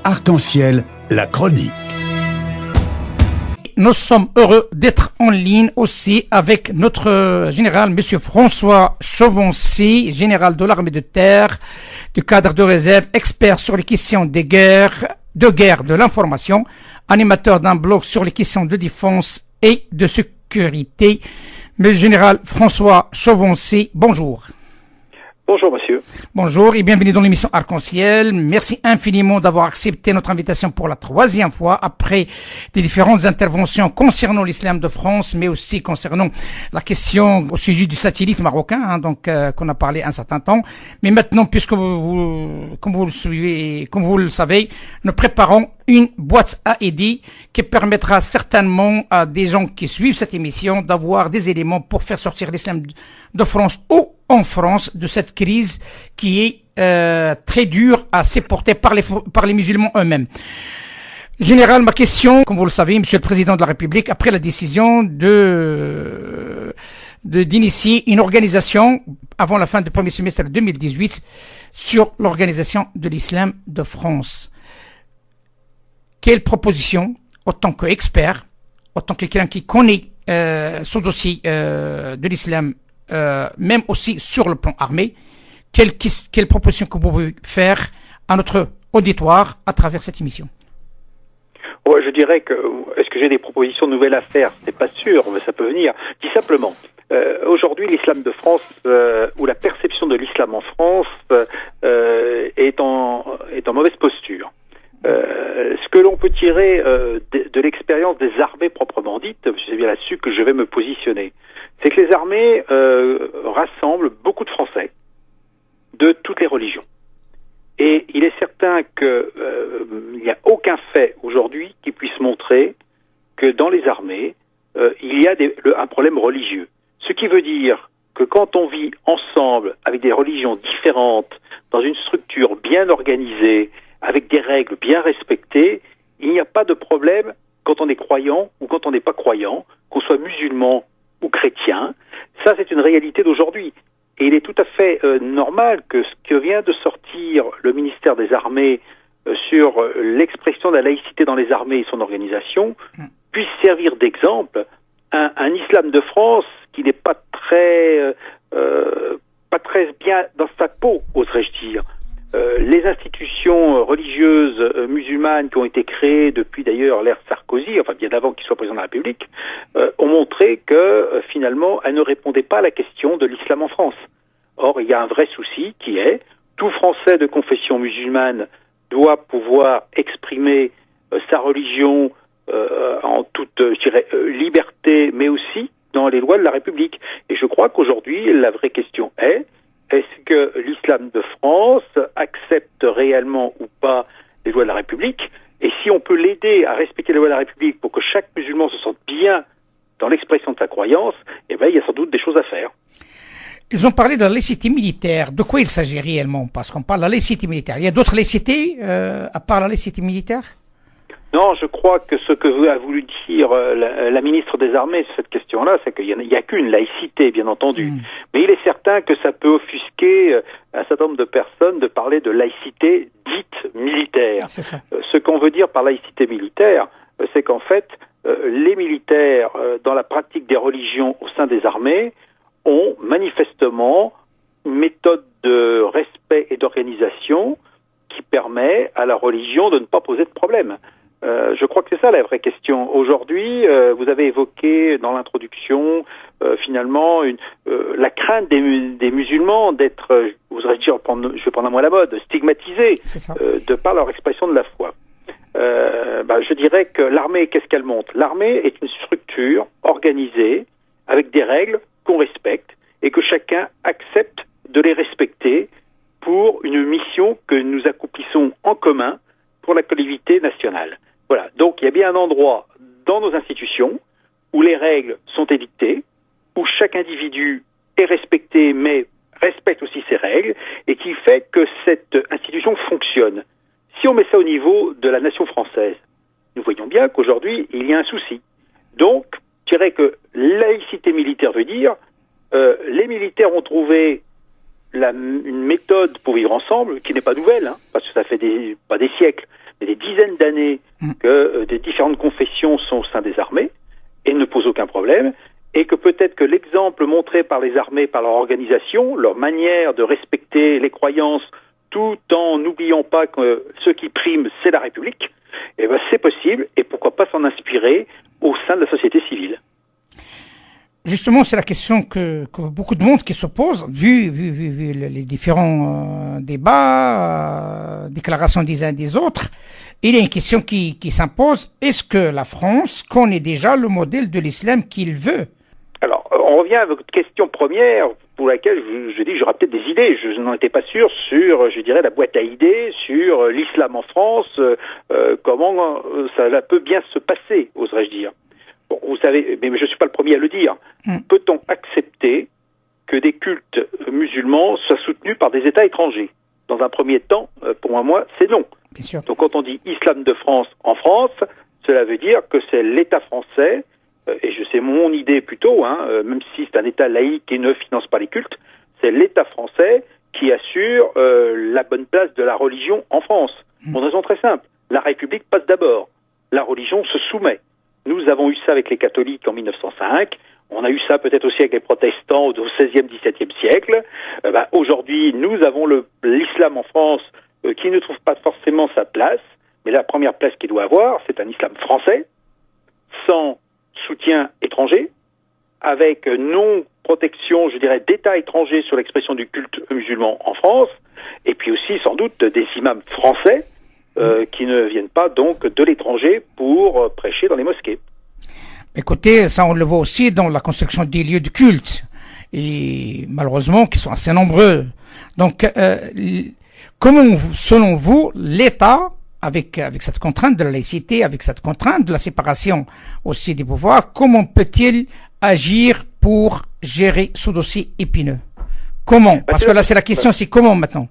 Arc-en-ciel, la chronique. Nous sommes heureux d'être en ligne aussi avec notre général, monsieur François Chauvency, général de l'armée de terre, du cadre de réserve, expert sur les questions de guerre de l'information, animateur d'un blog sur les questions de défense et de sécurité. Monsieur général François Chauvency, bonjour. Bonjour monsieur. Bonjour et bienvenue dans l'émission Arc-en-ciel. Merci infiniment d'avoir accepté notre invitation pour la 3e fois après des différentes interventions concernant l'islam de France, mais aussi concernant la question au sujet du satellite marocain, qu'on a parlé un certain temps. Mais maintenant, puisque comme vous le suivez, comme vous le savez, nous préparons une boîte à idées qui permettra certainement à des gens qui suivent cette émission d'avoir des éléments pour faire sortir l'islam de France ou en France de cette crise qui est très dure à supporter par les musulmans eux-mêmes. Général, ma question, comme vous le savez, Monsieur le Président de la République, après la décision d'initier une organisation avant la fin du premier semestre 2018 sur l'organisation de l'islam de France. Quelle proposition, autant qu'expert, autant que quelqu'un qui connaît ce dossier de l'islam, même aussi sur le plan armé, quelle proposition que vous pouvez faire à notre auditoire à travers cette émission? Ouais, je dirais que, est-ce que j'ai des propositions nouvelles à faire? C'est pas sûr, mais ça peut venir. Dis simplement, aujourd'hui, l'islam de France, ou la perception de l'islam en France, est en mauvaise posture. Ce que l'on peut tirer de l'expérience des armées proprement dites, c'est bien là-dessus que je vais me positionner, c'est que les armées rassemblent beaucoup de Français de toutes les religions. Et il est certain qu'il n'y a aucun fait aujourd'hui qui puisse montrer que dans les armées, il y a un problème religieux. Ce qui veut dire que quand on vit ensemble avec des religions différentes, dans une structure bien organisée, avec des règles bien respectées, il n'y a pas de problème quand on est croyant ou quand on n'est pas croyant, qu'on soit musulman ou chrétien. Ça, c'est une réalité d'aujourd'hui. Et il est tout à fait normal que ce que vient de sortir le ministère des Armées sur l'expression de la laïcité dans les armées et son organisation puisse servir d'exemple à un islam de France qui n'est pas très bien dans sa peau, oserais-je dire. Les institutions religieuses musulmanes qui ont été créées depuis d'ailleurs l'ère Sarkozy, enfin bien avant qu'il soit président de la République, ont montré que finalement elles ne répondaient pas à la question de l'islam en France. Or, il y a un vrai souci qui est tout Français de confession musulmane doit pouvoir exprimer sa religion en toute, liberté, mais aussi dans les lois de la République. Et je crois qu'aujourd'hui, la vraie question est-ce que l'islam de France accepte réellement ou pas les lois de la République? Et si on peut l'aider à respecter les lois de la République pour que chaque musulman se sente bien dans l'expression de sa croyance, il y a sans doute des choses à faire. Ils ont parlé de la laïcité militaire. De quoi il s'agit réellement? Parce qu'on parle de la laïcité militaire. Il y a d'autres laïcités à part la laïcité militaire? Non, je crois que ce que a voulu dire la ministre des Armées sur cette question-là, c'est qu'il n'y a qu'une laïcité, bien entendu. Mais il est certain que ça peut offusquer un certain nombre de personnes de parler de laïcité dite militaire. C'est ça. Ce qu'on veut dire par laïcité militaire, c'est qu'en fait, les militaires, dans la pratique des religions au sein des armées, ont manifestement une méthode de respect et d'organisation qui permet à la religion de ne pas poser de problème. Je crois que c'est ça la vraie question. Aujourd'hui, vous avez évoqué dans l'introduction finalement la crainte des musulmans d'être, oserais-je dire, je vais prendre un mot à la mode, stigmatisés de par leur expression de la foi. Je dirais que l'armée, qu'est-ce qu'elle montre? L'armée est une structure organisée avec des règles qu'on respecte et que chacun accepte de les respecter pour une mission que nous accomplissons en commun pour la collectivité nationale. Voilà, donc il y a bien un endroit dans nos institutions où les règles sont édictées, où chaque individu est respecté mais respecte aussi ses règles et qui fait que cette institution fonctionne. Si on met ça au niveau de la nation française, nous voyons bien qu'aujourd'hui il y a un souci. Donc, je dirais que laïcité militaire veut dire les militaires ont trouvé une méthode pour vivre ensemble qui n'est pas nouvelle, parce que ça fait pas des siècles, mais des dizaines d'années que des différentes confessions sont au sein des armées et ne posent aucun problème, et que peut-être que l'exemple montré par les armées, par leur organisation, leur manière de respecter les croyances, tout en n'oubliant pas que ce qui prime, c'est la République, eh ben c'est possible, et pourquoi pas s'en inspirer au sein de la société civile. Justement, c'est la question que beaucoup de monde qui se pose, vu les différents débats, déclarations des uns et des autres. Il y a une question qui s'impose. Est-ce que la France connaît déjà le modèle de l'islam qu'il veut? Alors, on revient à votre question première, pour laquelle je dis que j'aurai peut-être des idées. Je n'en étais pas sûr sur, je dirais, la boîte à idées, sur l'islam en France, comment ça peut bien se passer, oserais-je dire. Bon, vous savez, mais je ne suis pas le premier à le dire. Peut-on accepter que des cultes musulmans soient soutenus par des États étrangers? Dans un premier temps, pour moi, c'est non. Bien sûr. Donc quand on dit islam de France en France, cela veut dire que c'est l'État français, et c'est mon idée plutôt, même si c'est un État laïque qui ne finance pas les cultes, c'est l'État français qui assure la bonne place de la religion en France. Pour une raison très simple. La République passe d'abord. La religion se soumet. Nous avons eu ça avec les catholiques en 1905. On a eu ça peut-être aussi avec les protestants au XVIe, XVIIe siècle. Aujourd'hui, nous avons l'islam en France qui ne trouve pas forcément sa place. Mais la première place qu'il doit avoir, c'est un islam français, sans soutien étranger, avec non-protection, je dirais, d'États étrangers sur l'expression du culte musulman en France, et puis aussi, sans doute, des imams français qui ne viennent pas donc de l'étranger pour prêcher dans les mosquées. Écoutez, ça on le voit aussi dans la construction des lieux de culte, et malheureusement qui sont assez nombreux. Donc, comment, selon vous, l'État, avec cette contrainte de la laïcité, avec cette contrainte de la séparation aussi des pouvoirs, comment peut-il agir pour gérer ce dossier épineux? Comment? Parce que là, c'est la question, c'est comment maintenant?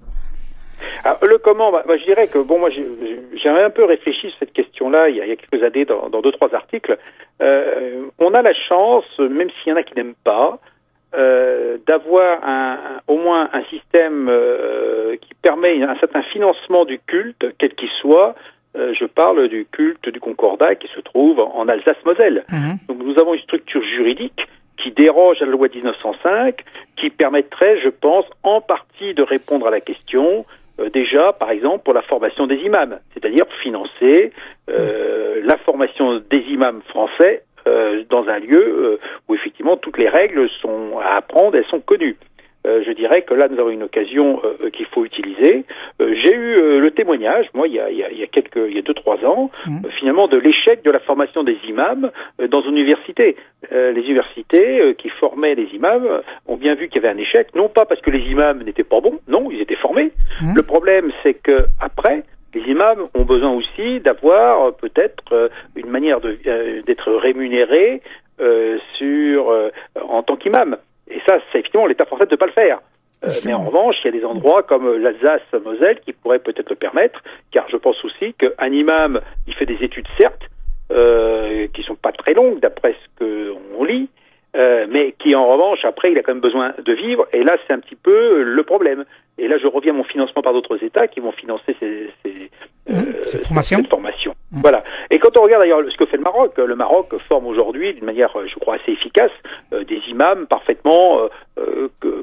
Alors, le comment, je dirais que moi j'ai un peu réfléchi sur cette question-là il y a quelques années dans 2-3 articles. On a la chance, même s'il y en a qui n'aiment pas, d'avoir au moins un système qui permet un certain financement du culte, quel qu'il soit. Je parle du culte du Concordat qui se trouve en Alsace-Moselle. Donc nous avons une structure juridique qui déroge à la loi de 1905, qui permettrait, je pense, en partie de répondre à la question. Déjà, par exemple, pour la formation des imams, c'est-à-dire financer la formation des imams français dans un lieu où effectivement toutes les règles sont à apprendre, elles sont connues. Je dirais que là nous avons une occasion qu'il faut utiliser. J'ai eu le témoignage, moi il y a 2-3 ans, finalement de l'échec de la formation des imams dans une université. Les universités qui formaient les imams ont bien vu qu'il y avait un échec, non pas parce que les imams n'étaient pas bons, non, ils étaient formés. Le problème c'est que après les imams ont besoin aussi d'avoir peut-être une manière d'être rémunérés en tant qu'imam. Et ça, c'est effectivement l'État français ne peut pas le faire. Mais en revanche, il y a des endroits comme l'Alsace-Moselle qui pourraient peut-être le permettre, car je pense aussi qu'un imam, il fait des études certes, qui sont pas très longues d'après ce qu'on lit, mais qui en revanche, après, il a quand même besoin de vivre, et là, c'est un petit peu le problème. Et là, je reviens à mon financement par d'autres États qui vont financer cette formation. Voilà. Et quand on regarde d'ailleurs ce que fait le Maroc forme aujourd'hui d'une manière, je crois, assez efficace, des imams parfaitement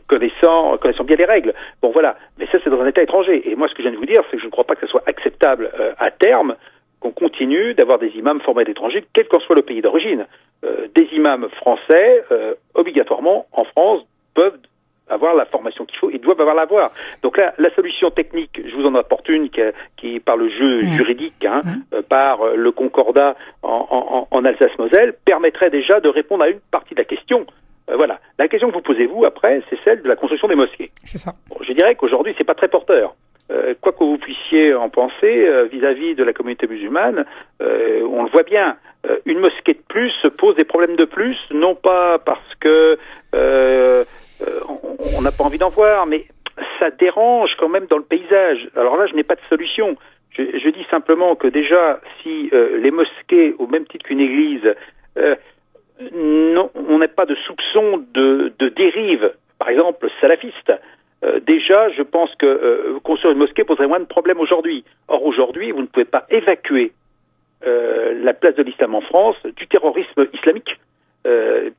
connaissant bien les règles. Bon, voilà. Mais ça, c'est dans un État étranger. Et moi, ce que je viens de vous dire, c'est que je ne crois pas que ce soit acceptable à terme qu'on continue d'avoir des imams formés à l'étranger, quel qu'en soit le pays d'origine. Des imams français, obligatoirement, en France, peuvent avoir la formation qu'il faut, ils doivent l'avoir. Donc là, la solution technique, je vous en apporte une qui par le jeu juridique, par le Concordat en Alsace-Moselle, permettrait déjà de répondre à une partie de la question. Voilà. La question que vous posez-vous après, c'est celle de la construction des mosquées. C'est ça. Bon, je dirais qu'aujourd'hui, c'est pas très porteur. Quoi que vous puissiez en penser vis-à-vis de la communauté musulmane, on le voit bien. Une mosquée de plus pose des problèmes de plus, non pas parce que on n'a pas envie d'en voir, mais ça dérange quand même dans le paysage. Alors là, je n'ai pas de solution. Je dis simplement que déjà, si les mosquées, au même titre qu'une église, non, on n'a pas de soupçon de dérive, par exemple salafiste, déjà, je pense que construire une mosquée poserait moins de problèmes aujourd'hui. Or, aujourd'hui, vous ne pouvez pas évacuer la place de l'islam en France du terrorisme islamique.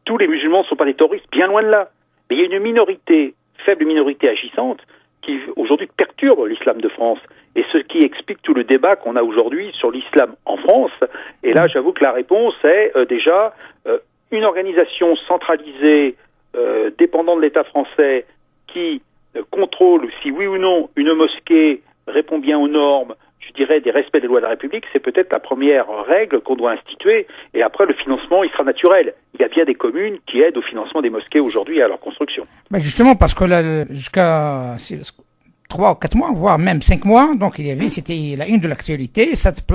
Tous les musulmans ne sont pas des terroristes, bien loin de là. Mais il y a une minorité, faible minorité agissante, qui aujourd'hui perturbe l'islam de France. Et ce qui explique tout le débat qu'on a aujourd'hui sur l'islam en France. Et là, j'avoue que la réponse est déjà une organisation centralisée, dépendant de l'État français, qui contrôle si oui ou non une mosquée répond bien aux normes, je dirais, des respects des lois de la République, c'est peut-être la première règle qu'on doit instituer. Et après, le financement, il sera naturel. Il y a bien des communes qui aident au financement des mosquées aujourd'hui et à leur construction. Ben justement, parce que là, jusqu'à 3 ou 4 mois, voire même 5 mois, donc il y avait, c'était la une de l'actualité, cette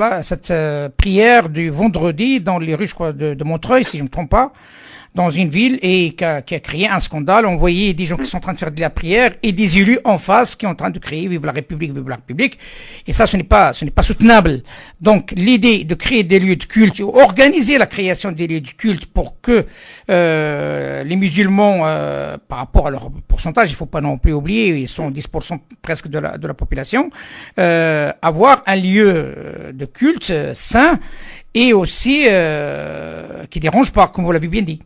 prière du vendredi dans les rues, je crois, de Montreuil, si je ne me trompe pas, dans une ville, et qui a créé un scandale. On voyait des gens qui sont en train de faire de la prière et des élus en face qui sont en train de crier vive la République, vive la République. Et ça, ce n'est pas soutenable. Donc, l'idée de créer des lieux de culte, ou organiser la création des lieux de culte pour que les musulmans, par rapport à leur pourcentage, il faut pas non plus oublier, ils sont 10% presque de la population, avoir un lieu de culte sain et aussi qui dérange pas, comme vous l'avez bien dit.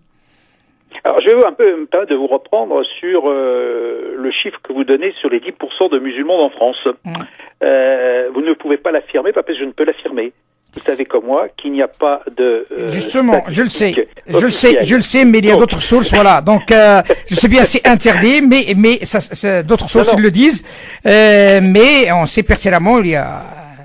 Alors, je vais un peu me permettre de vous reprendre sur le chiffre que vous donnez sur les 10% de musulmans en France. Vous ne pouvez pas l'affirmer, pas parce que je ne peux l'affirmer. Vous savez comme moi qu'il n'y a pas de... Justement, je le sais, mais il y a d'autres sources, voilà. Donc, je sais bien, c'est interdit, mais d'autres sources le disent. Mais on sait pertinemment,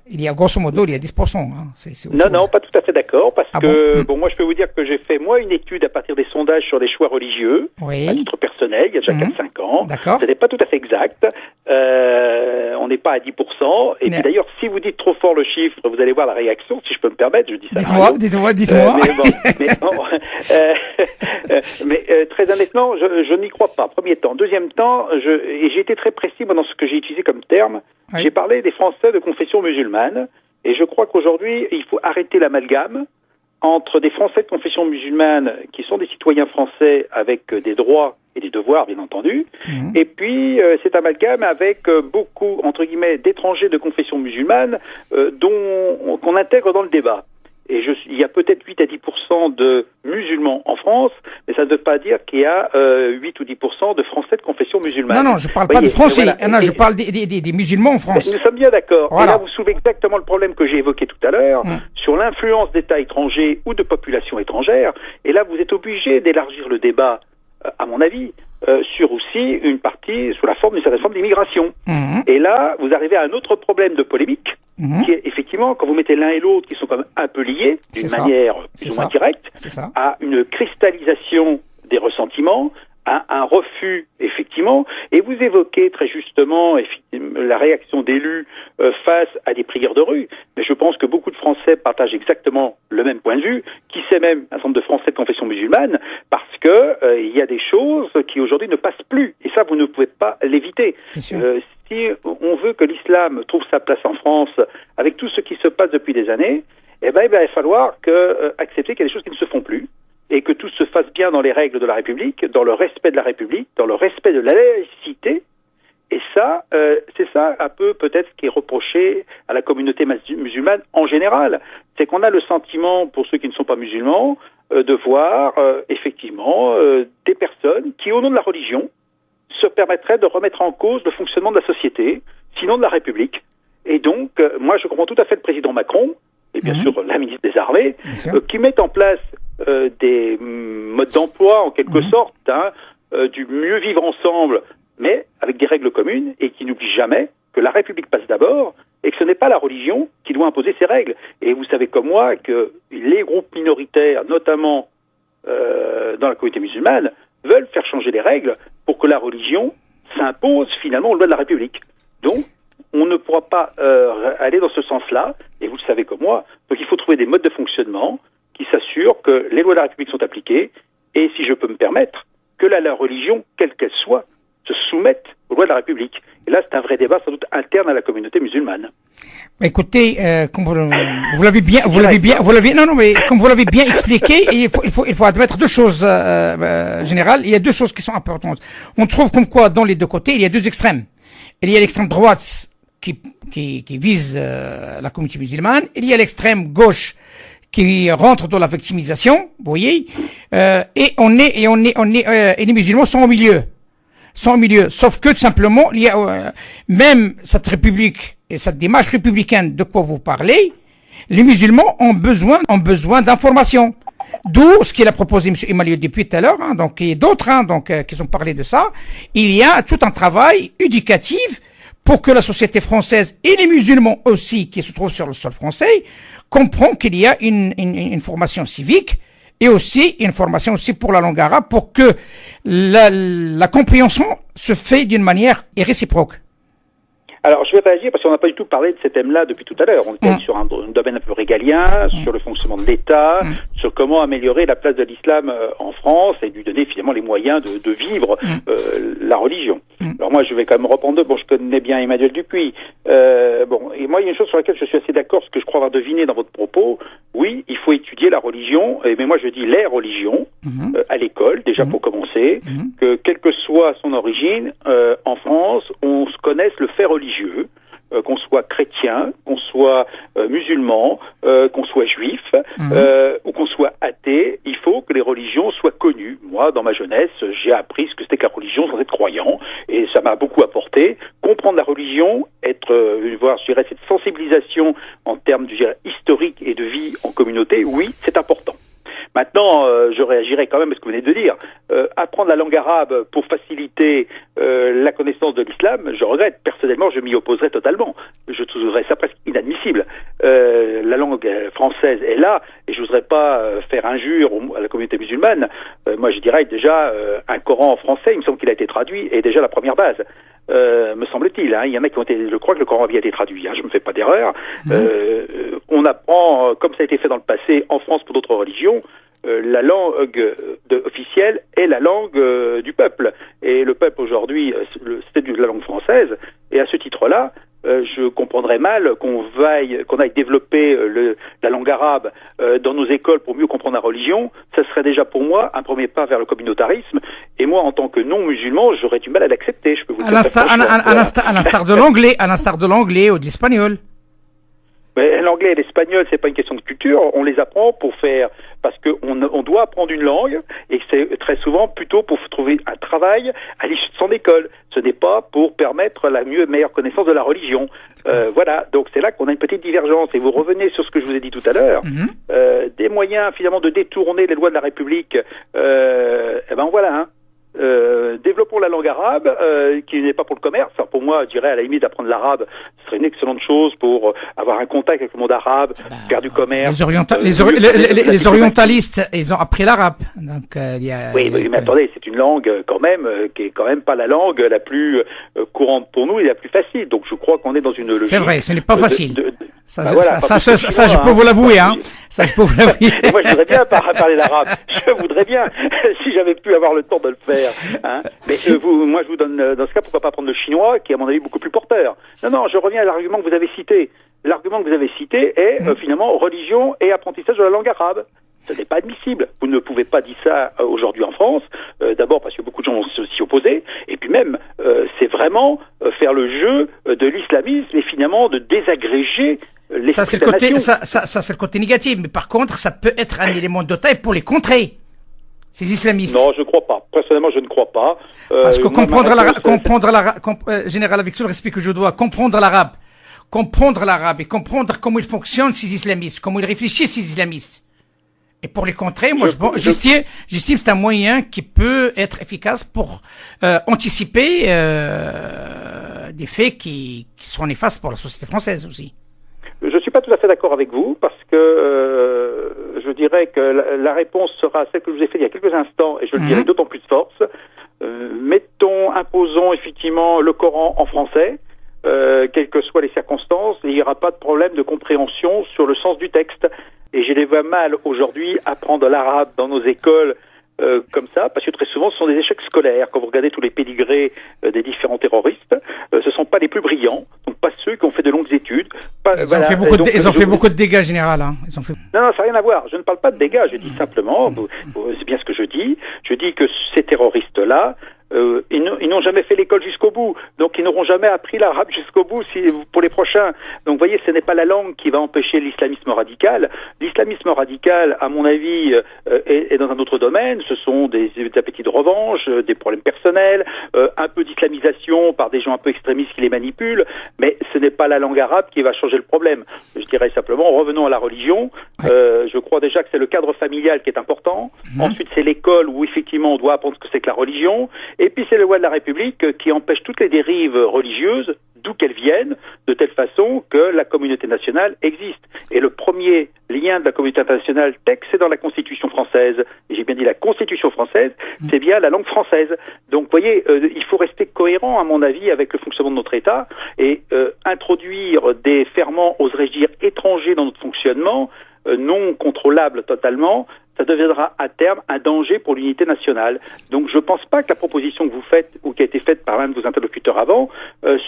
il y a grosso modo, il y a 10%. Hein. Non, pas tout à fait d'accord, parce que moi, je peux vous dire que j'ai fait, une étude à partir des sondages sur les choix religieux, à titre personnel, il y a déjà 4-5 ans. D'accord. Ce n'est pas tout à fait exact. On n'est pas à 10%. Et puis d'ailleurs, si vous dites trop fort le chiffre, vous allez voir la réaction, si je peux me permettre, je dis ça. Dites-moi. Mais très honnêtement, je n'y crois pas. Premier temps. Deuxième temps, et j'ai été très précis dans ce que j'ai utilisé comme terme. Oui. J'ai parlé des Français de confession musulmane, et je crois qu'aujourd'hui, il faut arrêter l'amalgame entre des Français de confession musulmane qui sont des citoyens français avec des droits et des devoirs, bien entendu, et puis cet amalgame avec beaucoup, entre guillemets, d'étrangers de confession musulmane qu'on intègre dans le débat. Et il y a peut-être 8 à 10% de musulmans en France, mais ça ne veut pas dire qu'il y a 8 ou 10% de Français de confession musulmane. Non, je parle pas de Français. Voilà. Je parle des musulmans en France. Nous sommes bien d'accord. Voilà. Et là, vous soulevez exactement le problème que j'ai évoqué tout à l'heure sur l'influence d'États étrangers ou de populations étrangères. Et là, vous êtes obligé d'élargir le débat, à mon avis, sur aussi une partie sous la forme d'une certaine forme d'immigration. Et là, vous arrivez à un autre problème de polémique, qui est effectivement, quand vous mettez l'un et l'autre, qui sont quand même un peu liés, d'une manière plus ou moins directe, à une cristallisation des ressentiments, à un refus, effectivement, et vous évoquez très justement la réaction d'élus face à des prières de rue, mais je pense que beaucoup de Français partagent exactement le même point de vue, qui sait même un certain nombre de Français de confession musulmane, parce que il y a des choses qui aujourd'hui ne passent plus, et ça vous ne pouvez pas l'éviter. Si on veut que l'islam trouve sa place en France, avec tout ce qui se passe depuis des années, il va falloir accepter qu'il y a des choses qui ne se font plus, et que tout se fasse bien dans les règles de la République, dans le respect de la République, dans le respect de la laïcité. Et ça, c'est ça un peu peut-être ce qui est reproché à la communauté musulmane en général. C'est qu'on a le sentiment, pour ceux qui ne sont pas musulmans, de voir effectivement des personnes qui, au nom de la religion, se permettraient de remettre en cause le fonctionnement de la société, sinon de la République. Et donc, moi je comprends tout à fait le président Macron, et bien sûr la ministre des Armées, qui mettent en place des modes d'emploi en quelque sorte, du mieux vivre ensemble, mais avec des règles communes, et qui n'oublient jamais que la République passe d'abord, et que ce n'est pas la religion qui doit imposer ses règles. Et vous savez comme moi que les groupes minoritaires, notamment dans la communauté musulmane, veulent faire changer les règles pour que la religion s'impose finalement aux lois de la République. Donc, on ne pourra pas aller dans ce sens-là, et vous le savez comme moi, donc il faut trouver des modes de fonctionnement qui s'assurent que les lois de la République sont appliquées, et si je peux me permettre, que la religion, quelle qu'elle soit, se soumette aux lois de la République. Et là, c'est un vrai débat sans doute interne à la communauté musulmane. Écoutez, comme vous l'avez bien, non, mais comme vous l'avez bien expliqué, il faut admettre deux choses générales. Il y a deux choses qui sont importantes. On trouve comme quoi dans les deux côtés, il y a deux extrêmes. Il y a l'extrême droite qui vise la communauté musulmane. Il y a l'extrême gauche qui rentre dans la victimisation. Vous voyez, et les musulmans sont au milieu. Sauf que tout simplement, il y a même cette république et cette démarche républicaine de quoi vous parlez, les musulmans ont besoin d'informations. D'où ce qu'il a proposé M. Emmanuel depuis tout à l'heure, donc et d'autres qui ont parlé de ça. Il y a tout un travail éducatif pour que la société française et les musulmans aussi qui se trouvent sur le sol français comprennent qu'il y a une formation civique et aussi une formation aussi pour la langue arabe pour que la compréhension se fait d'une manière réciproque. Alors, je vais réagir parce qu'on n'a pas du tout parlé de ces thèmes-là depuis tout à l'heure. On était sur un domaine un peu régalien, sur le fonctionnement de l'État, sur comment améliorer la place de l'islam en France et lui donner finalement les moyens de vivre la religion. Alors moi, je vais quand même reprendre. Bon, je connais bien Emmanuel Dupuis. Et moi, il y a une chose sur laquelle je suis assez d'accord, ce que je crois avoir deviné dans votre propos. Oui, il faut étudier la religion, mais moi je dis les religions à l'école, déjà pour commencer, que quelle que soit son origine, en France, on se connaisse le fait religieux. Qu'on soit chrétien, qu'on soit musulman, qu'on soit juif, ou qu'on soit athée, il faut que les religions soient connues. Moi, dans ma jeunesse, j'ai appris ce que c'était que la religion sans être croyant, et ça m'a beaucoup apporté. Comprendre la religion, voir, je dirais, cette sensibilisation en termes, je dirais, historique et de vie en communauté, oui, c'est important. Maintenant, je réagirai quand même à ce que vous venez de dire. Apprendre la langue arabe pour faciliter la connaissance de l'islam, je regrette. Personnellement, je m'y opposerais totalement. Je trouverais ça presque inadmissible. La langue française est là, et je n'oserais pas faire injure à la communauté musulmane. Moi, je dirais déjà un Coran en français, il me semble qu'il a été traduit, est déjà la première base. Me semble-t-il. Il y en a qui ont été. Je crois que le Coran a été traduit. Je me fais pas d'erreur. On apprend, comme ça a été fait dans le passé en France pour d'autres religions, la langue officielle est la langue du peuple. Et le peuple aujourd'hui, c'est la langue française. Et à ce titre-là, je comprendrais mal qu'on aille développer la langue arabe dans nos écoles pour mieux comprendre la religion. Ça serait déjà pour moi un premier pas vers le communautarisme. Et moi, en tant que non-musulman, j'aurais du mal à l'accepter. Je peux vous dire à l'instar de l'anglais ou de l'espagnol. Mais l'anglais et l'espagnol, c'est pas une question de culture. On les apprend parce qu'on doit apprendre une langue, et c'est très souvent plutôt pour trouver un travail à l'issue de son école. Ce n'est pas pour permettre la meilleure connaissance de la religion. Voilà. Donc c'est là qu'on a une petite divergence. Et vous revenez sur ce que je vous ai dit tout à l'heure. Des moyens finalement de détourner les lois de la République. Voilà. Développons la langue arabe, qui n'est pas pour le commerce. Alors pour moi, je dirais à la limite d'apprendre l'arabe, ce serait une excellente chose pour avoir un contact avec le monde arabe, faire du commerce. Les orientalistes, ils ont appris l'arabe. Donc mais attendez, c'est une langue quand même qui est quand même pas la langue la plus courante pour nous et la plus facile. Donc je crois qu'on est dans une logique. C'est vrai, ce n'est pas facile. Ça, je peux vous l'avouer, Ça, je peux vous l'avouer. Et moi, je voudrais bien parler l'arabe. Je voudrais bien, si j'avais pu avoir le temps de le faire. Mais moi, je vous donne, dans ce cas, pourquoi pas prendre le chinois, qui est à mon avis beaucoup plus porteur. Non, je reviens à l'argument que vous avez cité. L'argument que vous avez cité est finalement religion et apprentissage de la langue arabe. Ce n'est pas admissible. Vous ne pouvez pas dire ça aujourd'hui en France. D'abord parce que beaucoup de gens vont s'y opposer. Et puis même, c'est vraiment faire le jeu de l'islamisme et finalement de désagréger ça c'est le côté négatif. Mais par contre, ça peut être un élément de taille pour les contrer. Ces islamistes. Non, je ne crois pas. Personnellement, je ne crois pas. Parce que général, avec tout le respect que je dois, comprendre l'arabe et comprendre comment ils fonctionnent ces islamistes, comment ils réfléchissent ces islamistes. Et pour les contrer, moi, j'estime que c'est un moyen qui peut être efficace pour anticiper des faits qui seront néfastes pour la société française aussi. Je ne suis pas tout à fait d'accord avec vous, parce que je dirais que la réponse sera celle que je vous ai faite il y a quelques instants, et je le dirai d'autant plus de force. Imposons effectivement le Coran en français, quelles que soient les circonstances, et il n'y aura pas de problème de compréhension sur le sens du texte. Et je les vois mal aujourd'hui apprendre l'arabe dans nos écoles comme ça, parce que très souvent ce sont des échecs scolaires. Quand vous regardez tous les pédigrés des différents terroristes, ce sont pas les plus brillants, donc pas ceux qui ont fait de longues études. Ils ont fait beaucoup de dégâts général. Hein. Non, ça n'a rien à voir. Je ne parle pas de dégâts. Je dis simplement, c'est bien ce que je dis. Je dis que ces terroristes-là, ils n'ont jamais fait l'école jusqu'au bout, donc ils n'auront jamais appris l'arabe jusqu'au bout pour les prochains. Donc vous voyez, ce n'est pas la langue qui va empêcher l'islamisme radical. L'islamisme radical, à mon avis, est dans un autre domaine. Ce sont des appétits de revanche, des problèmes personnels, un peu d'islamisation par des gens un peu extrémistes qui les manipulent, mais ce n'est pas la langue arabe qui va changer le problème. Je dirais simplement, revenons à la religion. Je crois déjà que c'est le cadre familial qui est important. Ensuite, c'est l'école où effectivement on doit apprendre ce que c'est que la religion. Et puis c'est les lois de la République qui empêchent toutes les dérives religieuses, d'où qu'elles viennent, de telle façon que la communauté nationale existe. Et le premier lien de la communauté internationale, c'est dans la Constitution française. Et j'ai bien dit la Constitution française, c'est bien la langue française. Donc vous voyez, il faut rester cohérent à mon avis avec le fonctionnement de notre État et introduire des ferments, oserais-je dire, étrangers dans notre fonctionnement, non contrôlables totalement, ça deviendra à terme un danger pour l'unité nationale. Donc je ne pense pas que la proposition que vous faites, ou qui a été faite par l'un de vos interlocuteurs avant,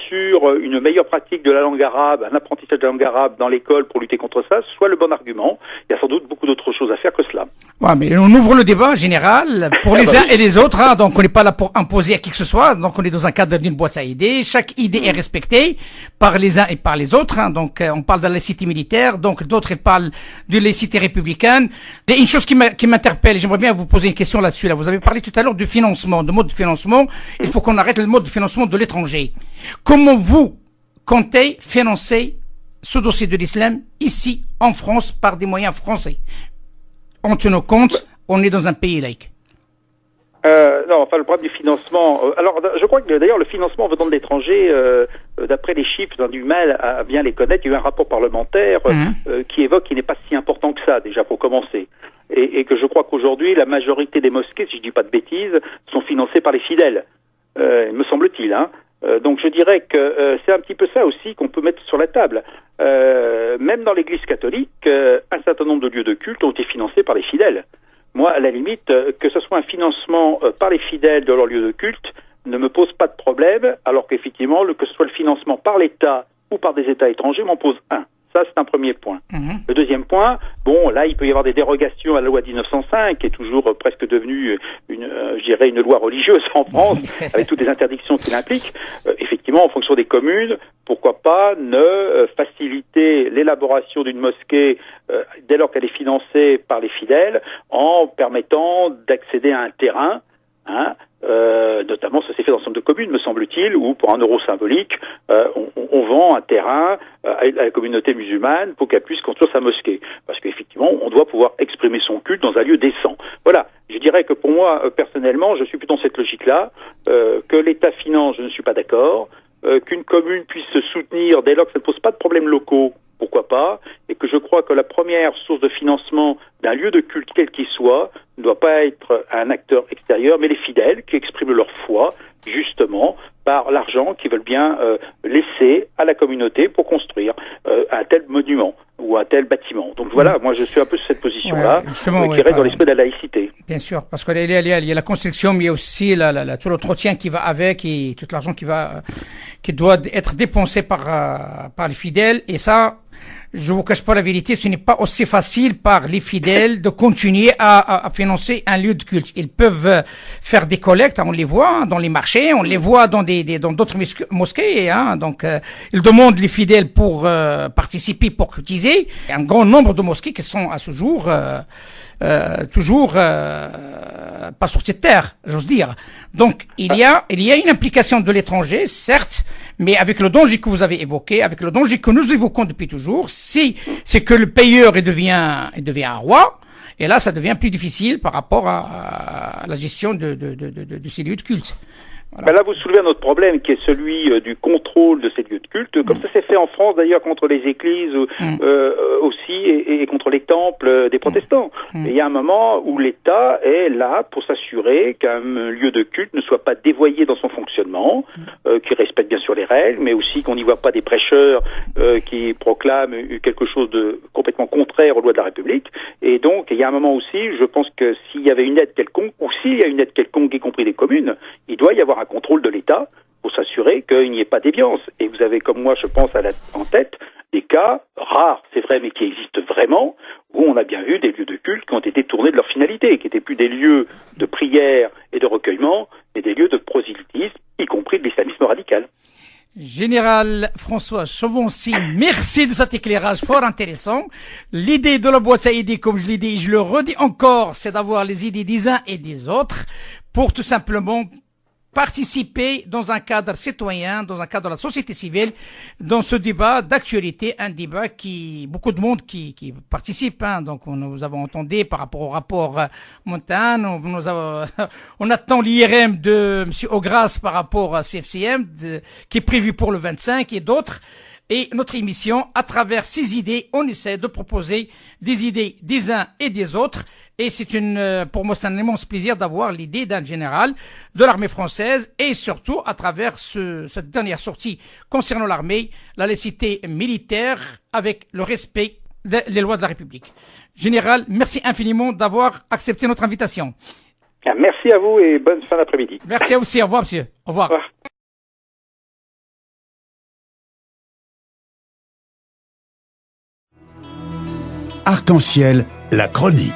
sur une meilleure pratique de la langue arabe, un apprentissage de la langue arabe dans l'école pour lutter contre ça, soit le bon argument. Il y a sans doute beaucoup d'autres choses à faire que cela. Ouais, mais on ouvre le débat général pour les uns et les autres, hein, donc on n'est pas là pour imposer à qui que ce soit, donc on est dans un cadre d'une boîte à idées, chaque idée est respectée par les uns et par les autres, hein, donc on parle de la laïcité militaire, donc d'autres ils parlent de laïcité républicaine. Et une chose qui m'interpelle, j'aimerais bien vous poser une question là-dessus. Là, vous avez parlé tout à l'heure du financement, de mode de financement. Il faut qu'on arrête le mode de financement de l'étranger. Comment vous comptez financer ce dossier de l'islam ici en France par des moyens français? En tenant compte, on est dans un pays laïque. Non, enfin le problème du financement. Alors, je crois que d'ailleurs le financement venant de l'étranger, d'après les chiffres, on a du mal à bien les connaître. Il y a eu un rapport parlementaire qui évoque qu'il n'est pas si important que ça déjà pour commencer, et que je crois qu'aujourd'hui la majorité des mosquées, si je dis pas de bêtises, sont financées par les fidèles. Me semble-t-il. Hein. Donc je dirais que c'est un petit peu ça aussi qu'on peut mettre sur la table. Même dans l'Église catholique, un certain nombre de lieux de culte ont été financés par les fidèles. Moi, à la limite, que ce soit un financement par les fidèles de leur lieu de culte ne me pose pas de problème, alors qu'effectivement, que ce soit le financement par l'État ou par des États étrangers m'en pose un. Ça, c'est un premier point. Le deuxième point, bon, là, il peut y avoir des dérogations à la loi de 1905, qui est toujours presque devenue une loi religieuse en France, avec toutes les interdictions qu'il implique. Effectivement, en fonction des communes, pourquoi pas ne faciliter l'élaboration d'une mosquée dès lors qu'elle est financée par les fidèles, en permettant d'accéder à un terrain, hein, notamment ça s'est fait dans un certain nombre de communes, me semble-t-il, où pour un euro symbolique, on vend un terrain à la communauté musulmane pour qu'elle puisse construire sa mosquée. Parce qu'effectivement, on doit pouvoir exprimer son culte dans un lieu décent. Voilà. Je dirais que pour moi, personnellement, je suis plutôt dans cette logique-là, que l'État finance, je ne suis pas d'accord, qu'une commune puisse se soutenir dès lors que ça ne pose pas de problèmes locaux, pourquoi pas, et que je crois que la première source de financement d'un lieu de culte, quel qu'il soit, ne doit pas être un acteur extérieur, mais les fidèles qui expriment leur foi, justement, par l'argent qu'ils veulent bien laisser à la communauté pour construire un tel monument ou un tel bâtiment. Donc voilà, moi je suis un peu sur cette position-là, qui reste dans l'esprit de la laïcité. Bien sûr, parce qu'il y a la construction, mais il y a aussi tout l'entretien qui va avec et tout l'argent qui doit être dépensé par les fidèles, et ça, je vous cache pas la vérité, ce n'est pas aussi facile par les fidèles de continuer à financer un lieu de culte. Ils peuvent faire des collectes, on les voit dans les marchés, on les voit dans d'autres mosquées, hein. Donc ils demandent les fidèles pour participer, pour cotiser. Il y a un grand nombre de mosquées qui sont à ce jour toujours pas sorties de terre, j'ose dire. Donc il y a une implication de l'étranger, certes, mais avec le danger que vous avez évoqué, avec le danger que nous évoquons depuis toujours, c'est que le payeur il devient un roi, et là ça devient plus difficile par rapport à la gestion de ces lieux de culte. Ben là, vous soulevez un autre problème qui est celui du contrôle de ces lieux de culte, comme ça s'est fait en France d'ailleurs contre les églises aussi et contre les temples des protestants. Et il y a un moment où l'État est là pour s'assurer qu'un lieu de culte ne soit pas dévoyé dans son fonctionnement, qui respecte bien sûr les règles, mais aussi qu'on n'y voit pas des prêcheurs qui proclament quelque chose de complètement contraire aux lois de la République. Et donc, il y a un moment aussi, je pense que s'il y avait une aide quelconque, ou s'il y a une aide quelconque, y compris des communes, il doit y avoir un contrôle de l'État pour s'assurer qu'il n'y ait pas déviance. Et vous avez, comme moi, je pense, en tête, des cas rares, c'est vrai, mais qui existent vraiment, où on a bien vu des lieux de culte qui ont été tournés de leur finalité, qui n'étaient plus des lieux de prière et de recueillement, mais des lieux de prosélytisme, y compris de l'islamisme radical. Général François Chauvency, merci de cet éclairage fort intéressant. L'idée de la boîte à idées, comme je l'ai dit, je le redis encore, c'est d'avoir les idées des uns et des autres pour tout simplement participer dans un cadre citoyen, dans un cadre de la société civile, dans ce débat d'actualité, un débat qui, beaucoup de monde qui participe, hein. Donc, nous avons entendu par rapport au rapport Montane, on attend l'IRM de M. Ogras par rapport à CFCM, qui est prévu pour le 25 et d'autres. Et notre émission, à travers ces idées, on essaie de proposer des idées des uns et des autres. Et c'est pour moi, c'est un immense plaisir d'avoir l'idée d'un général de l'armée française et surtout à travers cette dernière sortie concernant l'armée, la laïcité militaire avec le respect des lois de la République. Général, merci infiniment d'avoir accepté notre invitation. Merci à vous et bonne fin d'après-midi. Merci à vous aussi. Au revoir, monsieur. Au revoir. Au revoir. Arc-en-ciel, la chronique.